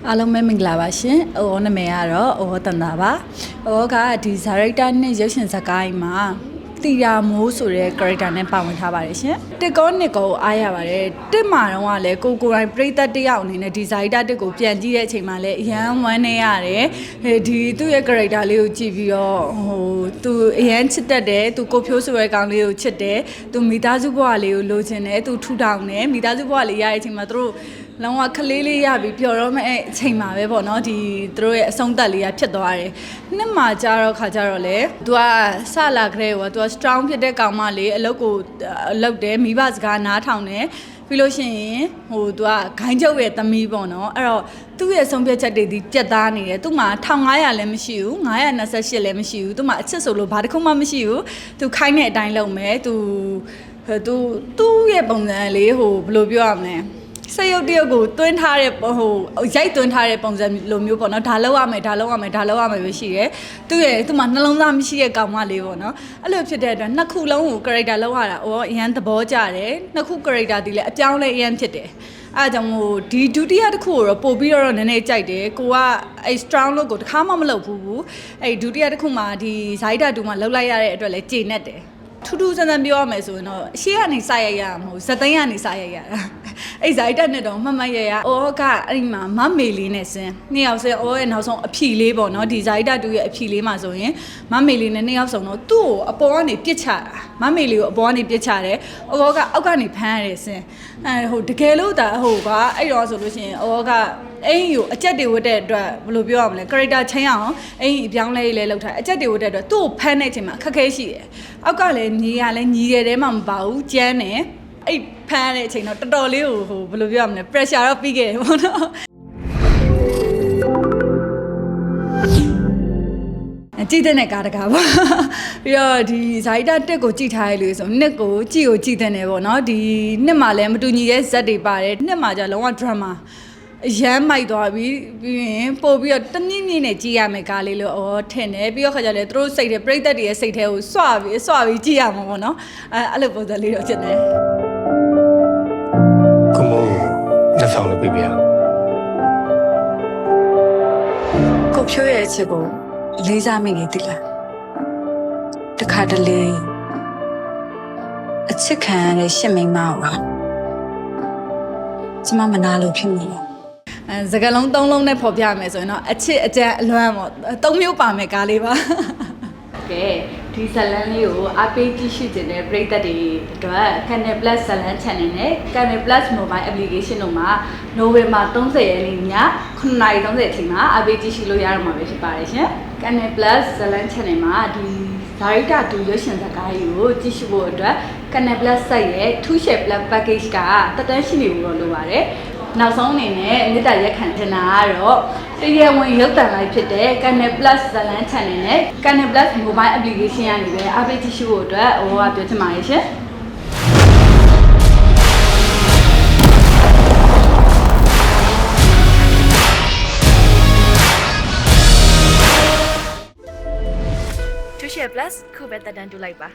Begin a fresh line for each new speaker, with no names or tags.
အားလုံးပဲမင်္ဂလာပါရှင်။အော်နာမည်ကတော့အော်တန်တာပါ။အော်ကဒီဇာရိုက်တာနဲ့ရုပ်ရှင်ဇာတ်ကားမှာတီရာမိုးဆိုတဲ့ character နဲ့ပါဝင်ထားပါတယ်ရှင်။တစ်ကောနှစ်ကောအားရပါတယ်။တစ်မှာတော့ကလည်းကိုယ်တိုင်ပရိသတ်တယောက်အနေနဲ့ဒီဇာရိုက်တာတစ်ကိုပြန်ကြည့်တဲ့အချိန်မှာလည်းအရန်ဝမ်းနေရတယ်။ဒီသူ့ရဲ့ character လေးကိုကြည့်ပြီးတော့သူအရန်ချစ်တတ်တယ်။သူကိုဖြိုးဆိုတဲ့ကောင်လေးကိုချစ်တယ်။သူမိသားစုဘဝလေးကိုလိုချင်တယ်။သူထူထောင်တယ်။မိသားစုဘဝလေးရတဲ့အချိန်မှာသူတို့လောကခလေးလေးရပြီးပျော်တော့မဲ့အချိန်မှာပဲပေါ့နော်ဒီသူတို့ရဲ့အဆုံးသက်လေးကဖြစ်သွားတယ်။နှစ်မှာကြာတော့ခါကြတော့လေ तू ကစလာကြတဲ့ဟို तू strong ဖြစ်တဲ့ကောင်မလေးအလုပ်ကိုလုပ်တယ်မိဘစကားနားထောင်တယ်ပြီးလို့ရှိရင်ဟို तू ကဂိုင်းကျုပ်ရဲ့သမီးပေါ့နော်အဲ့တော့သူ့ရဲ့ဆုံးဖြတ်ချက်တွေဒီပြတ်သားနေတယ်သူ့မှာ1500လည်းမရှိဘူး928လည်းမရှိဘူးသူ့မှာအချစ်ဆိုလို့ဘာတစ်ခုမှမရှိဘူး तू ခိုင်းတဲ့အတိုင်းလုပ်မယ် तू သူ့ရဲ့ပုံစံလေးဟိုဘယ်လိုပြောရမလဲစရုပ်တရုပ်ကိုတွင်းထားတဲ့ဟိုရိုက်တွင်းထားတဲ့ပုံစံလိုမျိုးပေါ့နော်ဒါလောက်ရမယ်ပဲရှိတယ်သူ့မှာနှလုံးသားမရှိတဲ့ကောင်မလေးပေါ့နော်အဲ့လိုဖြစ်တဲ့အတွက်နှစ်ခုလုံးကို character လောက်ရတာအရန်သဘောကျတယ်နှစ်ခု character ဒီလည်းအပြောင်းလဲအရန်ဖြစ်တယ်အဲ့ကြောင့်မို့ဒီဒုတိယတစ်ခုကိုတော့ပို့ပြီးတော့နည်းနည်းကြိုက်တယ်ကိုကအဲ့ strong လို့ကိုတစ်ခါမှမလုပ်ဘူးအဲ့ဒုတိယတစ်ခုမှာဒီဇိုက်တာတူမှာလောက်လိုက်ရတဲ့အတွက်လည်းကျေနပ်တယ်ထူးထူးဆန်းဆန်းပြောရမယ်ဆိုရင်တော့အရှိကနေစရိုက်ရမှာမဟုတ်ဇသိန်းကနေစရိုက်ရတာအဲ့ဇိုက်တက်နဲ့တော့မှတ်ရအော်ကအဲ့ဒီမှာမမေလေးနဲ့ဆင်းနှစ်ယောက်ဆင်းအော်ရဲ့နောက်ဆုံးအဖြီလေးပေါ့နော်ဒီဇိုက်တက်တူရဲ့အဖြီလေးမှာဆိုရင်မမေလေးနဲ့နှစ်ယောက်ဆုံးတော့သူ့ကိုအပေါ်ကနေပြစ်ချတာမမေလေးကိုအပေါ်ကနေပြစ်ချတယ်အော်ကအောက်ကနေဖမ်းရတယ်ဆင်းဟိုတကယ်လို့ဒါဟိုကအဲ့တော့ဆိုလို့ရှိရင်အော်ကအိမ်ကိုအကြက်တွေဝတ်တဲ့အတွက်ဘယ်လိုပြောရမလဲ character ချင်းအောင်အိမ်အပြောင်းလဲလေးလောက်ထားအကြက်တွေဝတ်တဲ့အတွက်သူ့ကိုဖမ်းတဲ့အချိန်မှာအခက်ခဲရှိတယ်အောက်ကလည်းညီရလဲညီရဲတဲမှမပါဘူးကျန်းတယ်အဲ့ဖမ်းတဲ့အချိန်တော့တော်တော်လေးကိုဟိုဘယ်လိုပြောရမလဲ pressure တော့ပြီးခဲ့တယ်ပေါ့နော်ကြည့်တဲ့ကားတကားပေါ့ပြီးတော့ဒီဇာိုက်တာတက်ကိုကြည့်ထားရလို့ဆိုနှစ်ကိုကြည့်တဲ့ပေါ့နော်ဒီနှစ်မှာလည်းမတူညီတဲ့ဇက်တွေပါတယ်နှစ်မှာကျလုံးဝ dramaအရမ်းမိုက်သွားပြီးရင်ပို့ပြီးတော့တနည်းနည်းနဲ့ကြည့်ရမယ်ကားလေးလို့ထင်တယ်ပြီးတော့ခါကြလေသူတို့စိတ်တွေပြိတ္တတွေရဲ့စိတ်ထဲကိုစွပြီးကြည့်ရမှာပေါ့နော်အဲ့လိုပုံစံလေးတော့ဖြစ်တယ်
ကိုမိုးလက်ဆောင်လေးပေးပြ
ကိုဖြိုးရဲ့အချစ်ကိုလေးစားမိနေသလားတခါတလေအချစ်ခံရတဲ့ရှစ်မိန်းမကိုကျမမနာလို့ဖြစ်နေတယ်
စကားလုံး၃လုံးနဲ့ဖော်ပြမယ်ဆိုရင်တော့အချစ်အကြံအလွမ်းပေါ့၃မျိုးပါမယ်ကားလေးပါကဲဒီဇလန်လေးကိုအားပေးကြည့်ရှုခြင်းတဲ့ပရိသတ်တွေအတွက် Canal Plus ဇလန် channel နဲ့ Canal Plus mobile application တို့မှာနိုဝင်ဘာ30ရက်နေ့ည9:30အချိန်မှာအားပေးကြည့်ရှုလို့ရတော့မှာပဲဖြစ်ပါတယ်ရှင် Canal Plus ဇလန် channel မှာဒီဇာရိတာတူရွှေရှင်ဇာတ်ကားကြီးကိုကြည့်ရှုဖို့အတွက် Canal Plus site ရဲ့ 2 share plus package ကတက်တန်းရှိနေလို့လိုပါတယ်နောက်ဆုံးအနေနဲ့မေတ္တာရက်ခံချင်တာကတော့တရားဝင်ရုပ်သံလိုက်ဖြစ်တဲ့ Canal Plus ဇလန် channel နဲ့ Canal Plus mobile application ကနေပဲအားပေးကြည့်ရှုဖို့အတွက်ပြောချင်ပါတယ်ရှင်
2share plus ခုပဲတက်တန်းတူလိုက်ပါ